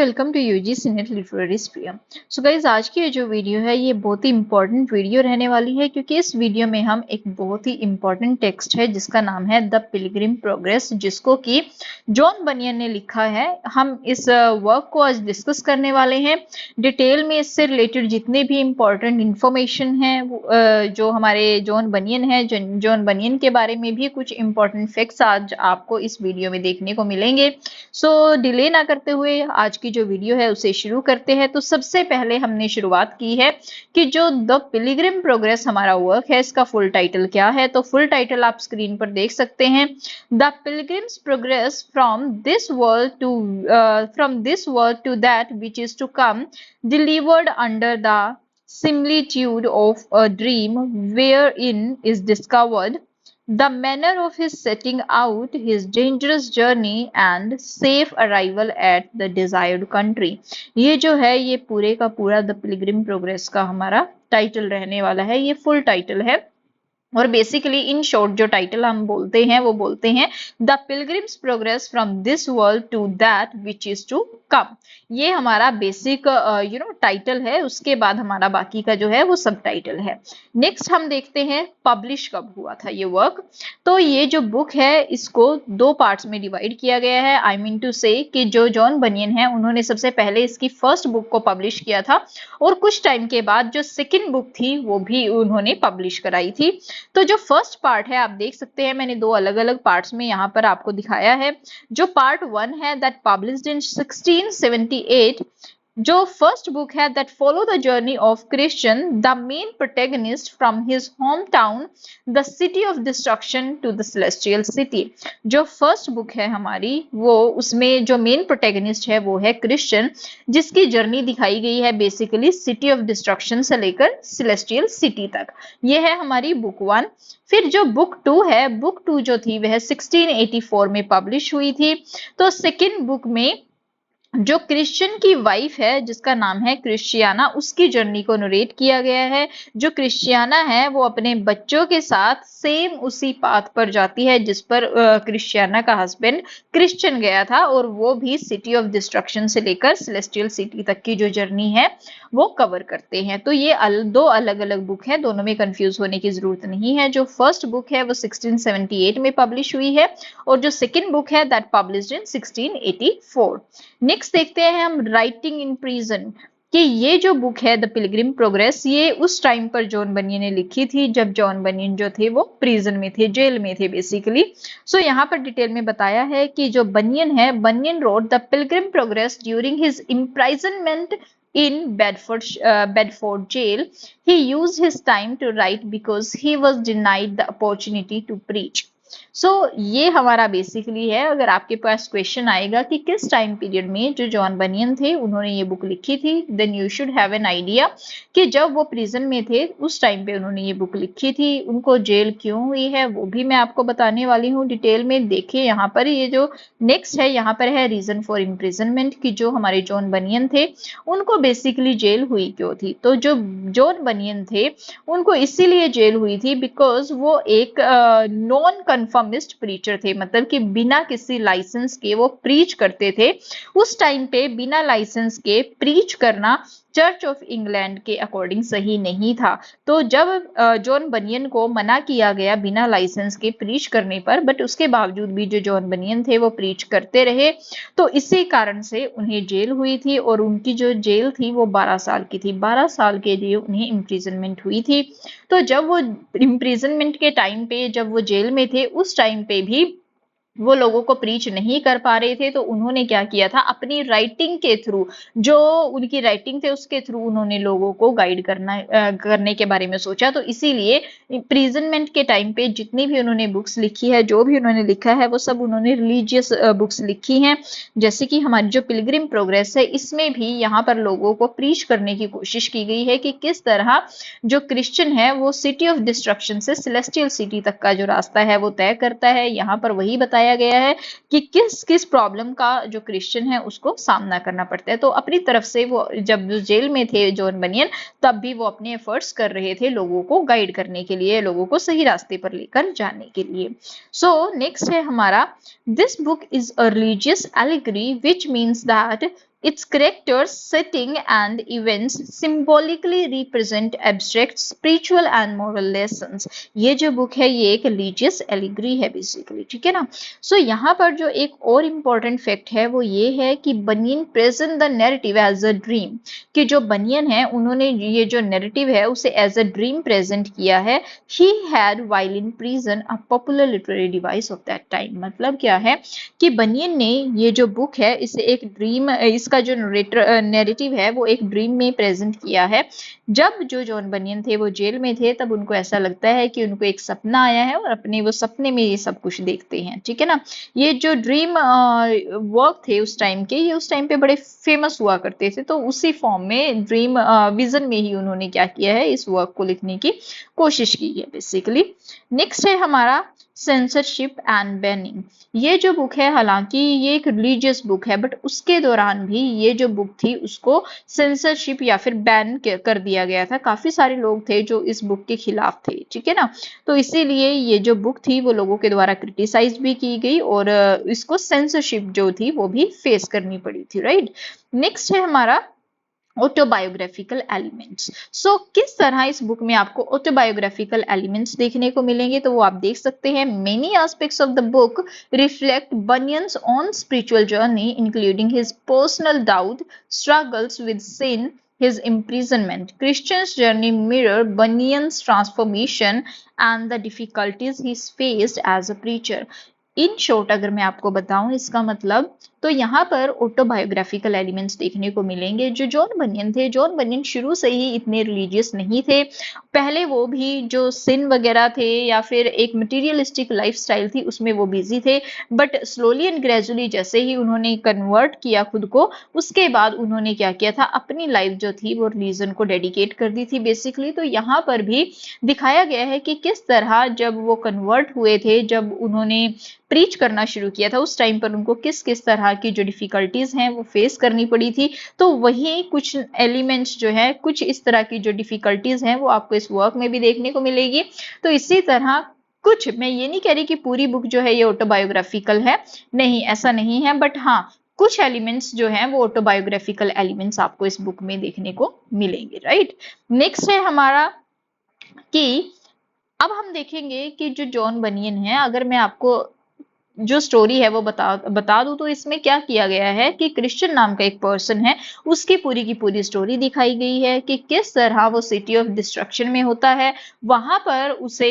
Welcome to UGC NET literary sphere. So guys, आज की ये जो वीडियो है ये बहुत ही इंपॉर्टेंट वीडियो रहने वाली है, क्योंकि इस वीडियो में हम एक बहुत ही इंपॉर्टेंट टेक्स्ट है जिसका नाम है द पिलग्रिम प्रोग्रेस, जिसको कि जॉन बनियन ने लिखा है। हम इस वर्क को आज डिस्कस करने वाले हैं डिटेल में। इससे रिलेटेड जितने भी इंपॉर्टेंट इंफॉर्मेशन है जो हमारे जॉन बनियन है, जॉन बनियन के बारे में भी कुछ इंपॉर्टेंट फैक्ट्स आज आपको इस वीडियो में देखने को मिलेंगे। सो डिले ना करते हुए आज की जो वीडियो है उसे शुरू करते हैं। तो सबसे पहले हमने शुरुआत की है कि जो द पिलग्रिम प्रोग्रेस हमारा वर्क है, इसका फुल टाइटल क्या है। तो फुल टाइटल आप स्क्रीन पर देख सकते हैं, the pilgrim's progress from this world to that which is to come, delivered under the similitude of a dream wherein is discovered the manner of his setting out his dangerous journey and safe arrival at the desired country। ये जो है ये पूरे का पूरा the pilgrim progress का हमारा title रहने वाला है। ये फुल टाइटल है और बेसिकली इन शॉर्ट जो टाइटल हम बोलते हैं वो बोलते हैं the pilgrim's progress from this world to that which is to come. ये हमारा बेसिक टाइटल है। उसके बाद हमारा बाकी का जो है वो सब टाइटल है। नेक्स्ट हम देखते हैं पब्लिश कब हुआ था ये वर्क। तो ये जो बुक है इसको दो पार्ट्स में डिवाइड किया गया है। आई मीन टू से कि जो जॉन बनियन है उन्होंने सबसे पहले इसकी फर्स्ट बुक को पब्लिश किया था और कुछ टाइम के बाद जो सेकेंड बुक थी वो भी उन्होंने पब्लिश कराई थी। तो जो फर्स्ट पार्ट है आप देख सकते हैं, मैंने दो अलग अलग पार्ट्स में यहाँ पर आपको दिखाया है। जो पार्ट 1 है दैट पब्लिश्ड इन 1678, जो फर्स्ट बुक है that follow the journey of Christian the man protagonist from his home town the city of destruction to the celestial city. जो फर्स्ट बुक है हमारी वो उसमें जो मेन प्रोटेगनिस्ट है वो है क्रिश्चियन, जिसकी जर्नी दिखाई गई है बेसिकली सिटी ऑफ डिस्ट्रक्शन से लेकर सेलेस्टियल सिटी तक। ये है हमारी बुक 1। फिर जो बुक 2 है, बुक 2 जो थी वह 1684 में पब्लिश हुई थी। तो सेकेंड बुक में जो क्रिश्चियन की वाइफ है जिसका नाम है क्रिश्चियाना, उसकी जर्नी को नरेट किया गया है। जो क्रिश्चियाना है वो अपने बच्चों के साथ सेम उसी पाथ पर जाती है जिस पर क्रिश्चियाना का हस्बैंड क्रिश्चियन गया था, और वो भी सिटी ऑफ डिस्ट्रक्शन से लेकर सेलेस्टियल सिटी तक की जो जर्नी है वो कवर करते हैं। तो ये दो अलग अलग बुक है, दोनों में कंफ्यूज होने की जरूरत नहीं है। जो फर्स्ट बुक है वो 1678 में पब्लिश हुई है और जो सेकेंड बुक है दैट पब्लिश्ड इन 1684। नेक्स्ट देखते हैं हम राइटिंग इन प्रिजन, कि ये जो बुक है द पिलग्रिम प्रोग्रेस ये उस टाइम पर जॉन बनियन ने लिखी थी जब जॉन बनियन जो थे वो प्रिजन में थे, जेल में थे बेसिकली। सो यहाँ पर डिटेल में बताया है कि जो बनियन है, Bunyan wrote the pilgrim progress during his imprisonment in Bedford jail. He used his time to write because he was denied the opportunity to preach. सो ये हमारा बेसिकली है। अगर आपके पास क्वेश्चन आएगा कि किस टाइम पीरियड में जो जॉन बनियन थे उन्होंने ये बुक लिखी थी, then you should have an idea कि जब वो प्रिजन में थे उस टाइम पे उन्होंने ये बुक लिखी थी। उनको जेल क्यों हुई है वो भी मैं आपको बताने वाली हूँ डिटेल में। देखिए यहाँ पर ये जो नेक्स्ट है यहाँ पर है रीजन फॉर इम्प्रिजनमेंट, कि जो हमारे जॉन बनियन थे उनको बेसिकली जेल हुई क्यों थी। तो जो जॉन बनियन थे उनको इसीलिए जेल हुई थी बिकॉज वो एक नॉन कन्फर्मिस्ट प्रीचर थे, मतलब कि बिना किसी लाइसेंस के वो प्रीच करते थे। उस टाइम पे बिना लाइसेंस के प्रीच करना चर्च ऑफ इंग्लैंड के अकॉर्डिंग सही नहीं था। तो जब जॉन बनियन को मना किया गया बिना लाइसेंस के प्रीच करने पर, बट उसके बावजूद भी जो जॉन बनियन थे वो प्रीच करते रहे, तो इसी कारण से उन्हें जेल हुई थी और उनकी जो जेल थी वो 12 साल की थी। 12 साल के लिए उन्हें इम्प्रिजनमेंट हुई थी। तो जब वो इम्प्रिजनमेंट के टाइम पे जब वो जेल में थे उस टाइम पे भी वो लोगों को प्रीच नहीं कर पा रहे थे, तो उन्होंने क्या किया था, अपनी राइटिंग के थ्रू, जो उनकी राइटिंग थे उसके थ्रू उन्होंने लोगों को गाइड करने के बारे में सोचा। तो इसीलिए इम्प्रिजनमेंट के टाइम पे जितनी भी उन्होंने बुक्स लिखी है, जो भी उन्होंने लिखा है वो सब उन्होंने रिलीजियस बुक्स लिखी हैं। जैसे कि हमारी जो पिलग्रिम प्रोग्रेस है इसमें भी यहाँ पर लोगों को प्रीच करने की कोशिश की गई है कि किस तरह जो क्रिश्चियन है वो सिटी ऑफ डिस्ट्रक्शन से सेलेस्टियल सिटी तक का जो रास्ता है वो तय करता है। यहाँ पर वही बताया गया है कि किस किस प्रॉब्लम का जो क्रिश्चियन है उसको सामना करना पड़ता है। तो अपनी तरफ से वो जब जेल में थे जॉन बनियन तब भी वो अपने एफर्ट्स कर रहे थे लोगों को गाइड करने के लिए, लोगों को सही रास्ते पर लेकर जाने के लिए। सो नेक्स्ट है हमारा this book is a religious allegory which means that Its characters, setting, and events symbolically represent abstract spiritual and moral lessons. ये जो बुक है ये एक religious allegory है बेसिकली, ठीक है ना। सो यहाँ पर जो एक और इम्पॉर्टेंट फैक्ट है वो ये है कि Bunyan present the narrative as a dream, कि जो बनियन है उन्होंने ये जो नैरेटिव है उसे एज अ ड्रीम प्रेजेंट किया है। He had while in prison a popular literary device of that time. मतलब क्या है कि बनियन ने ये जो बुक है इसे एक ड्रीम, इसका जो नैरेटिव है वो एक ड्रीम में प्रेजेंट किया है। जब जो जॉन बनियन थे वो जेल में थे तब उनको ऐसा लगता है कि उनको एक सपना आया है और अपने वो सपने में ये सब कुछ देखते हैं, ठीक है ना। ये जो ड्रीम वर्क थे उस टाइम के, ये उस टाइम पे बड़े फेमस हुआ करते थे, तो उसी फॉर्म में ड्रीम विजन में ही उन्होंने क्या किया है, इस वर्क को लिखने की कोशिश की है बेसिकली। नेक्स्ट है हमारा सेंसरशिप एंड बैनिंग। ये जो बुक है हालांकि ये एक रिलीजियस बुक है बट उसके दौरान भी ये जो बुक थी उसको सेंसरशिप या फिर बैन कर दिया गया था। काफी सारे लोग थे जो इस बुक के खिलाफ थे, ठीक है ना। तो इसीलिए ये जो बुक थी वो लोगों के द्वारा क्रिटिसाइज भी की गई और इसको सेंसरशिप जो थी वो भी फेस करनी पड़ी थी, राइट। नेक्स्ट है हमारा ऑटोबायोग्राफिकल एलिमेंट्स। सो किस तरह इस बुक में आपको ऑटोबायोग्राफिकल एलिमेंट्स देखने को मिलेंगे, तो वो आप देख सकते हैं। Many aspects of the book reflect Bunyan's on spiritual journey including his personal doubt, struggles with sin, his imprisonment. Christian's journey mirror Bunyan's transformation and the difficulties he faced as a preacher. In short अगर मैं आपको बताऊं इसका मतलब, तो यहाँ पर autobiographical elements देखने को मिलेंगे। जो जॉन बनियन थे, जॉन बनियन शुरू से ही इतने रिलीजियस नहीं थे। पहले वो भी जो सिन वगैरह थे या फिर एक मटीरियलिस्टिक लाइफस्टाइल थी उसमें वो बिजी थे, बट स्लोली एंड ग्रेजुअली जैसे ही उन्होंने कन्वर्ट किया खुद को, उसके बाद उन्होंने क्या किया था, अपनी लाइफ जो थी वो रिलीजन को डेडिकेट कर दी थी बेसिकली। तो यहाँ पर भी दिखाया गया है कि किस तरह जब वो कन्वर्ट हुए थे, जब उन्होंने प्रीच करना शुरू किया था, उस टाइम पर उनको किस किस तरह की जो डिफिकल्टीज हैं वो फेस करनी पड़ी थी। तो वही कुछ एलिमेंट्स जो है, कुछ इस तरह की जो डिफिकल्टीज हैं वो आपको इस वर्क में भी देखने को मिलेगी। तो इसी तरह कुछ, मैं ये नहीं कह रही कि पूरी बुक जो है ये ऑटोबायोग्राफिकल है, नहीं ऐसा नहीं है, बट हाँ कुछ एलिमेंट्स जो हैं वो ऑटोबायोग्राफिकल एलिमेंट्स आपको इस बुक में देखने को मिलेंगे, राइट। नेक्स्ट है हमारा कि अब हम देखेंगे कि जो जॉन बनियन है, अगर मैं आपको जो स्टोरी है वो बता दूं तो इसमें क्या किया गया है कि क्रिश्चियन नाम का एक पर्सन है, उसकी पूरी की पूरी स्टोरी दिखाई गई है कि किस तरह वो सिटी ऑफ डिस्ट्रक्शन में होता है। वहां पर उसे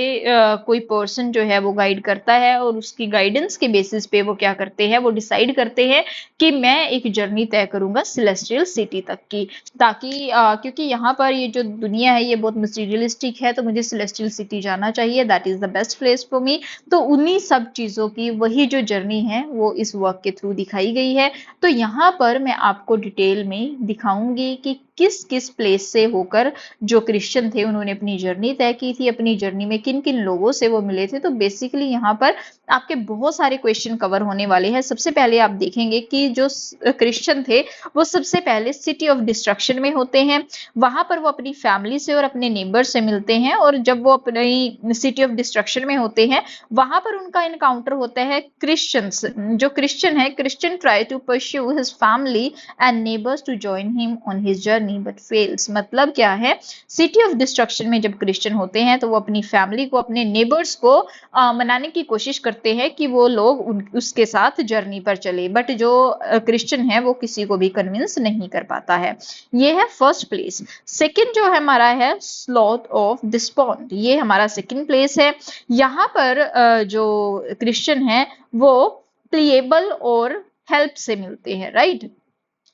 कोई पर्सन जो है वो गाइड करता है और उसकी गाइडेंस के बेसिस पे वो क्या करते हैं, वो डिसाइड करते हैं कि मैं एक जर्नी तय करूंगा सेलेस्टियल सिटी तक की, ताकि क्योंकि यहाँ पर ये जो दुनिया है ये बहुत मटीरियलिस्टिक है, तो मुझे सेलेस्टियल सिटी जाना चाहिए, that is the best place for me. तो उन्हीं सब चीजों की वही जो जर्नी है वो इस वर्क के थ्रू दिखाई गई है। तो यहाँ पर मैं आपको डिटेल में दिखाऊंगी कि किस किस प्लेस से होकर जो क्रिश्चियन थे उन्होंने अपनी जर्नी तय की थी, अपनी जर्नी में किन किन लोगों से वो मिले थे। तो बेसिकली यहाँ पर आपके बहुत सारे क्वेश्चन कवर होने वाले हैं। सबसे पहले आप देखेंगे कि जो क्रिश्चियन थे वो सबसे पहले सिटी ऑफ डिस्ट्रक्शन में होते हैं, वहां पर वो अपनी फैमिली से और अपने नेबर से मिलते हैं, और जब वो अपनी सिटी ऑफ डिस्ट्रक्शन में होते हैं वहां पर उनका इनकाउंटर होता है क्रिश्चियंस। जो क्रिश्चियन है, Christian try to pursue his family and neighbours to join him on his journey but fails. मतलब क्या है, सिटी ऑफ डिस्ट्रक्शन में जब क्रिश्चियन होते हैं तो वो अपनी फैमिली को, अपने नेबर्स को मनाने की कोशिश करते हैं कि वो लोग उसके साथ जर्नी पर चले, बट जो क्रिश्चियन है वो किसी को भी कन्विंस नहीं कर पाता है। ये है फर्स्ट प्लेस। सेकंड जो हमारा है स्लॉथ ऑफ डिस्पॉन्ड, ये हमारा सेकंड प्लेस है। यहाँ पर जो क्रिश्चियन है वो प्लीएबल और हेल्प से मिलते हैं, राइट।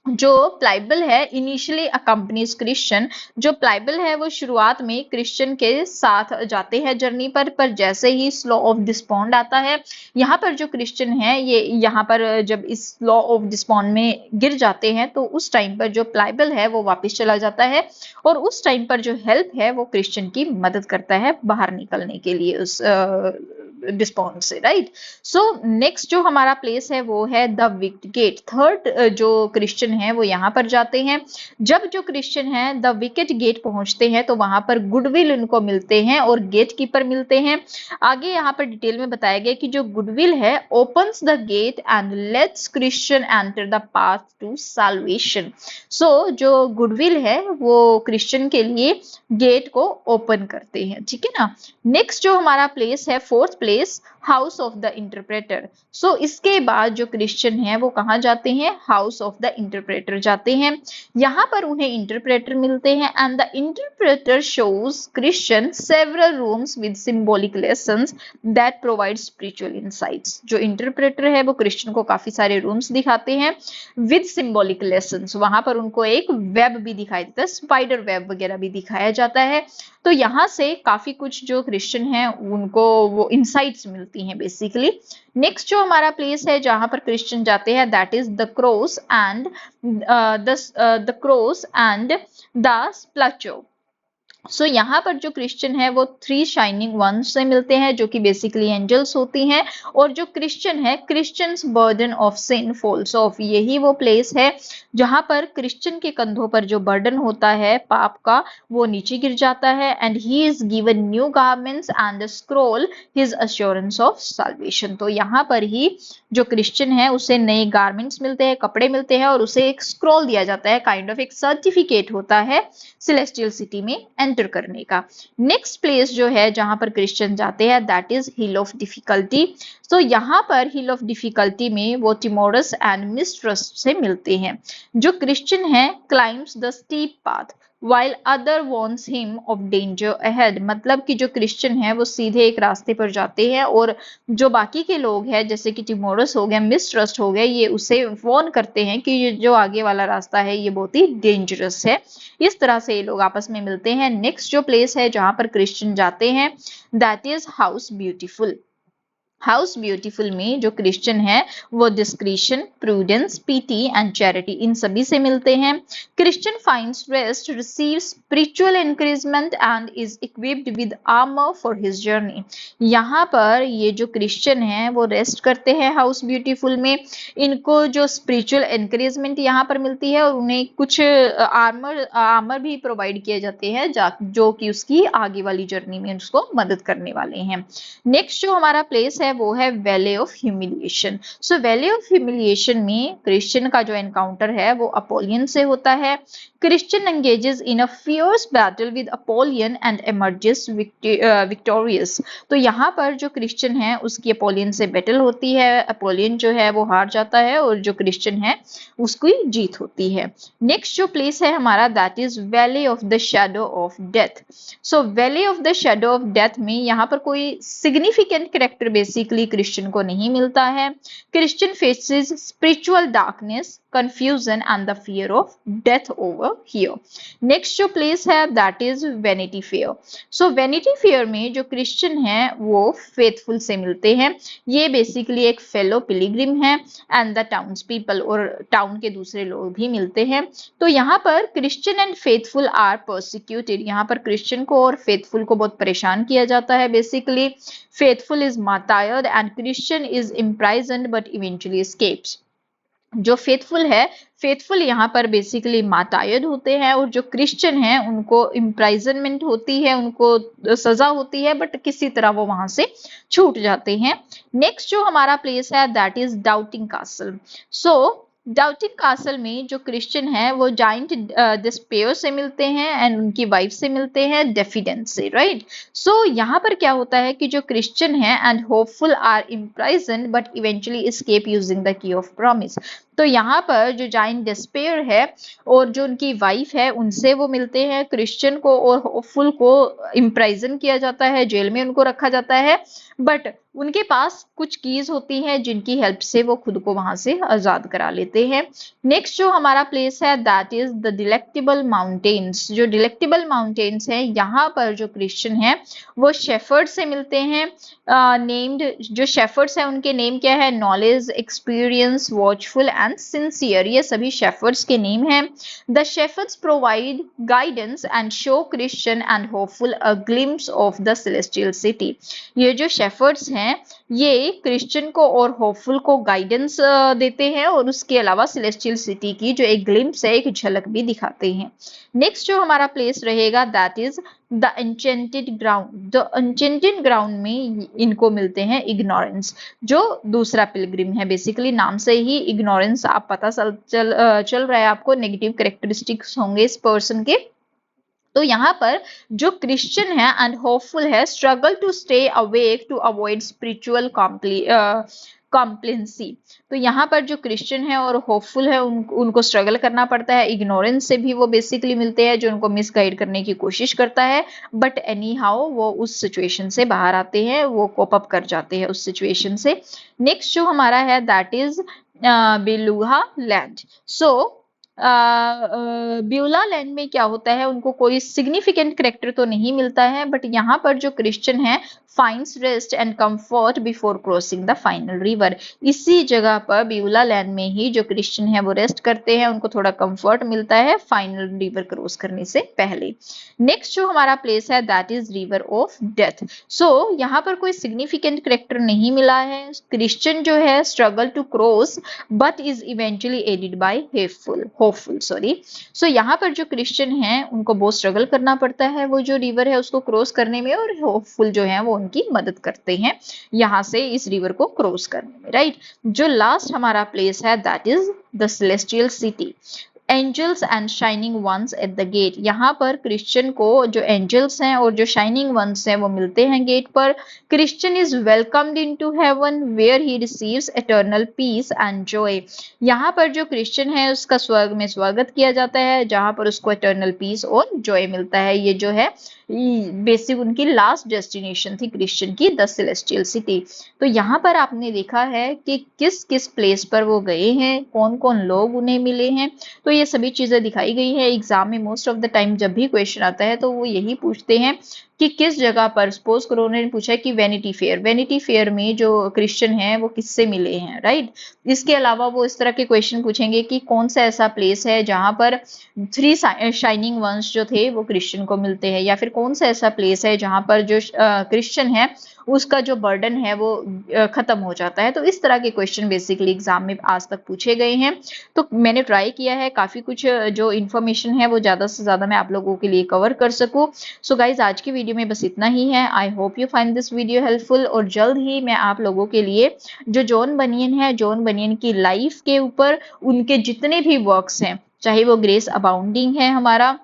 जो प्लाइबल है इनिशियली अकम्पनीज क्रिश्चियन, जो प्लाइबल है वो शुरुआत में क्रिश्चियन के साथ जाते हैं जर्नी पर जैसे ही स्लॉ ऑफ डिस्पॉन्ड आता है, यहाँ पर जो क्रिश्चियन है ये यहाँ पर जब इस लॉ ऑफ डिस्पॉन्ड में गिर जाते हैं तो उस टाइम पर जो प्लाइबल है वो वापस चला जाता है, और उस टाइम पर जो हेल्प है वो क्रिश्चियन की मदद करता है बाहर निकलने के लिए उस डिस्पॉन्ड से, राइट। सो नेक्स्ट जो हमारा प्लेस है वो है द विकेट गेट। थर्ड जो क्रिश्चियन है वो यहाँ पर जाते हैं। जब जो क्रिश्चियन है द विकेट गेट पहुंचते हैं तो वहां पर गुडविल उनको मिलते हैं और गेट कीपर मिलते हैं। आगे यहाँ पर डिटेल में बताया गया कि जो गुडविल है opens the gate and lets Christian enter the path to salvation. So जो गुडविल है वो क्रिश्चियन के लिए गेट को ओपन करते हैं, ठीक है ना। नेक्स्ट जो हमारा प्लेस है fourth place, house of the interpreter. So इसके बाद जो क्रिश्चियन है वो कहाँ जाते हैं, हाउस ऑफ द इंटरप्रेटर जाते हैं। यहाँ पर उन्हें इंटरप्रेटर मिलते हैं and the interpreter shows Christian several rooms with symbolic lessons that provide spiritual insights. जो इंटरप्रेटर है वो क्रिश्चियन को काफी सारे रूम्स दिखाते हैं विद सिंबॉलिक लेसन्स। वहां पर उनको एक वेब भी दिखाई देता है, स्पाइडर वेब वगैरह भी दिखाया जाता है। तो यहाँ से काफी कुछ जो क्रिश्चियन है उनको वो इंसाइट्स मिलती हैं बेसिकली। नेक्स्ट जो हमारा प्लेस है जहां पर क्रिश्चियन जाते हैं that is the cross and the cross and the sepulchre. So यहाँ पर जो क्रिश्चियन है वो 3 शाइनिंग वंस से मिलते हैं जो कि बेसिकली एंजल्स होती हैं। और जो क्रिश्चियन है Christian's burden of sin falls off, यही वो प्लेस है जहां पर क्रिश्चियन के कंधों पर जो बर्डन होता है पाप का वो नीचे गिर जाता है and he is given new garments and the scroll his assurance of solvation. तो यहाँ पर ही जो क्रिश्चियन है उसे नए गारमेंट्स मिलते हैं, कपड़े मिलते हैं और उसे एक स्क्रॉल दिया जाता है, काइंड ऑफ एक सर्टिफिकेट होता है सेलेस्टियल सिटी में एंटर करने का। नेक्स्ट प्लेस जो है जहां पर क्रिश्चियन जाते हैं that is hill of difficulty. तो यहाँ पर हिल ऑफ डिफिकल्टी में वो टिमोरस एंड मिसट्रस्ट से मिलते हैं। जो क्रिश्चियन है climbs the steep path while other warns him of danger ahead। मतलब कि जो क्रिश्चियन है वो सीधे एक रास्ते पर जाते हैं और जो बाकी के लोग हैं जैसे कि टिमोरस हो गया, मिसट्रस्ट हो गया, ये उसे वॉर्न करते हैं कि ये जो आगे वाला रास्ता है ये बहुत ही डेंजरस है। इस तरह से ये लोग आपस में मिलते हैं। नेक्स्ट जो प्लेस है जहां पर क्रिश्चियन जाते हैं that is house beautiful. House beautiful में जो क्रिश्चियन है वो discretion, prudence, piety and charity इन सभी से मिलते हैं। Christian finds rest, receives spiritual encouragement and is equipped with armour for his journey. यहाँ पर ये जो क्रिश्चियन है वो रेस्ट करते हैं हाउस ब्यूटीफुल में। इनको जो स्पिरिचुअल एनकरेजमेंट यहाँ पर मिलती है और उन्हें कुछ आर्मर भी प्रोवाइड किए जाते हैं जो कि उसकी आगे वाली जर्नी में उसको मदद करने वाले हैं। नेक्स्ट जो हमारा प्लेस है वो है valley of humiliation. So valley of humiliation में क्रिश्चियन का जो एनकाउंटर है वो अपोलियन से होता है। Christian engages in a fierce battle with Apollyon and emerges victorious. तो यहाँ पर जो क्रिश्चियन है उसकी अपोलियन से बैटल होती है, अपोलियन जो है वो हार जाता है और जो क्रिश्चियन है उसकी जीत होती है। नेक्स्ट जो प्लेस है हमारा that is valley of the shadow of death. So valley of the shadow of death में यहाँ पर कोई सिग्निफिकेंट कैरेक्टर बेसिकली क्रिश्चियन को नहीं मिलता है। Christian faces spiritual darkness, confusion and the fear of death over here. Next जो place है that is vanity fair. So vanity fair में जो क्रिश्चियन है वो फेथफुल से मिलते हैं। ये बेसिकली एक फेलो पिलिग्रिम है एंड द टाउन्स पीपल, और टाउन के दूसरे लोग भी मिलते हैं। तो यहाँ पर Christian and Faithful are persecuted. यहाँ पर क्रिश्चियन को और फेथफुल को बहुत परेशान किया जाता है basically. Faithful is martyred and Christian is imprisoned but eventually escapes। जो फेथफुल है, फेथफुल यहाँ पर बेसिकली मार्टायर्ड होते हैं और जो क्रिश्चियन है उनको इम्प्राइजनमेंट होती है, उनको सजा होती है, बट किसी तरह वो वहां से छूट जाते हैं। नेक्स्ट जो हमारा प्लेस है that is doubting castle. So doubting castle में जो क्रिश्चियन है वो जाइंट डिस्पेयर से मिलते हैं एंड उनकी वाइफ से मिलते हैं डेफिडेंस से, राइट। सो यहाँ पर क्या होता है कि जो क्रिश्चियन है and hopeful are imprison but eventually escape using the key of promise. तो यहाँ पर जो जाइंट डिस्पेयर है और जो उनकी वाइफ है उनसे वो मिलते हैं। क्रिश्चियन को और होपफुल को इम्प्राइजन किया जाता है, जेल में उनको रखा जाता है, बट उनके पास कुछ कीज होती हैं जिनकी हेल्प से वो खुद को वहां से आजाद करा लेते हैं। नेक्स्ट जो हमारा प्लेस है that is the delectable mountains. जो डिलेक्टेबल माउंटेन्स है यहाँ पर जो क्रिश्चियन है वो शेफर्ड से मिलते हैं। नेम्ड जो शेफर्ड्स है उनके नेम क्या है, knowledge, experience, watchful and sincere, ये सभी शेफर्ड्स के नेम हैं। The shepherd's provide guidance and show Christian and hopeful a glimpse of the celestial city. ये जो शेफर्ड्स हैं ये क्रिश्चियन को और होपफुल को गाइडेंस देते हैं और उसके अलावा सेलेस्टियल सिटी की जो एक ग्लिम्स है, एक झलक भी दिखाते हैं। नेक्स्ट जो हमारा प्लेस रहेगा that is the enchanted ground. The enchanted ground में इनको मिलते हैं इग्नोरेंस, जो दूसरा पिलग्रिम है। बेसिकली नाम से ही इग्नोरेंस आप पता चल रहा है आपको, नेगेटिव कैरेक्टरिस्टिक्स होंगे इस पर्सन के। तो यहाँ पर जो क्रिश्चियन है एंड होपफुल है struggle to stay awake to avoid spiritual complacency. तो यहाँ पर जो क्रिश्चियन है और होपफुल है उनको स्ट्रगल करना पड़ता है, इग्नोरेंस से भी वो बेसिकली मिलते हैं जो उनको मिसगाइड करने की कोशिश करता है, बट एनी हाउ वो उस सिचुएशन से बाहर आते हैं, वो कोप अप कर जाते हैं उस सिचुएशन से। नेक्स्ट जो हमारा है that is Beulah land. So Beulah land में क्या होता है, उनको कोई सिग्निफिकेंट करेक्टर तो नहीं मिलता है, बट यहाँ पर जो क्रिश्चियन है finds rest and comfort before crossing the final river. इसी जगह पर ब्यूला लैंड में ही जो क्रिश्चियन है वो रेस्ट करते हैं, उनको थोड़ा कंफर्ट मिलता है फाइनल रिवर क्रॉस करने से पहले। नेक्स्ट जो हमारा प्लेस है that is river of death. So यहाँ पर कोई सिग्निफिकेंट करेक्टर नहीं मिला है। क्रिश्चियन जो है struggle to cross but is eventually aided by hopeful sorry. So यहाँ पर जो क्रिश्चियन है उनको बहुत स्ट्रगल करना पड़ता है वो जो रिवर है उसको क्रॉस करने में, और होपफुल जो है वो उनकी मदद करते हैं यहाँ से इस रिवर को क्रॉस करने में, राइट। जो लास्ट हमारा प्लेस है that is the celestial city. Angels and shining ones at the gate. यहाँ पर क्रिश्चियन को जो एंजल्स हैं और जो शाइनिंग वंस हैं वो मिलते हैं गेट पर। Christian is welcomed into heaven where he receives eternal peace and joy. यहाँ पर जो क्रिश्चियन है उसका स्वर्ग में स्वागत किया जाता है जहाँ पर उसको एटर्नल पीस और जॉय मिलता है। ये जो है बेसिक उनकी लास्ट डेस्टिनेशन थी क्रिश्चियन की, द सेलेस्टियल सिटी। तो यहाँ पर आपने देखा है कि किस किस प्लेस पर वो गए हैं, कौन कौन लोग उन्हें मिले हैं, तो ये सभी चीजें दिखाई गई है। एग्जाम में मोस्ट ऑफ द टाइम जब भी क्वेश्चन आता है तो वो यही पूछते हैं कि किस जगह पर, सपोज करो उन्होंने पूछा कि वैनिटी फेयर में जो क्रिश्चियन है वो किससे मिले हैं, राइट। इसके अलावा वो इस तरह के क्वेश्चन पूछेंगे कि कौन सा ऐसा प्लेस है जहां पर 3 शाइनिंग वंस जो थे वो क्रिश्चियन को मिलते हैं, या फिर कौन सा ऐसा प्लेस है जहां पर जो क्रिश्चियन है उसका जो बर्डन है वो खत्म हो जाता है। तो इस तरह के क्वेश्चन बेसिकली एग्जाम में आज तक पूछे गए हैं। तो मैंने ट्राई किया है काफी कुछ जो इन्फॉर्मेशन है वो ज्यादा से ज्यादा मैं आप लोगों के लिए कवर कर सकूं। सो गाइज आज की वीडियो में बस इतना ही है। I hope you find this video helpful, और जल्द ही मैं आप लोगों के लिए जो जॉन बनियन है, जॉन बनियन की लाइफ के ऊपर उनके जितने भी वर्क्स हैं, चाहे वो ग्रेस अबाउंडिंग है हमारा,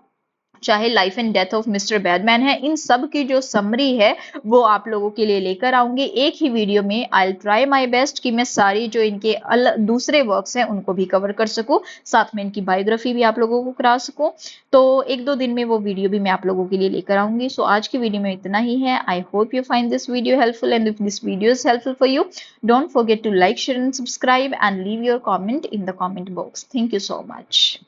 चाहे life and death of mister badman है, इन सब की जो समरी है वो आप लोगों के लिए लेकर आऊंगी एक ही वीडियो में। I will try my best कि मैं सारी जो इनके दूसरे वर्क्स हैं उनको भी कवर कर सकूं, साथ में इनकी बायोग्राफी भी आप लोगों को करा सकूं। तो 1-2 दिन में वो वीडियो भी मैं आप लोगों के लिए लेकर आऊंगी। सो आज की वीडियो में इतना ही है। I hope you find this video helpful, and if this video is helpful for you don't forget to like, share and subscribe, and leave your comment in the comment box. Thank you so much.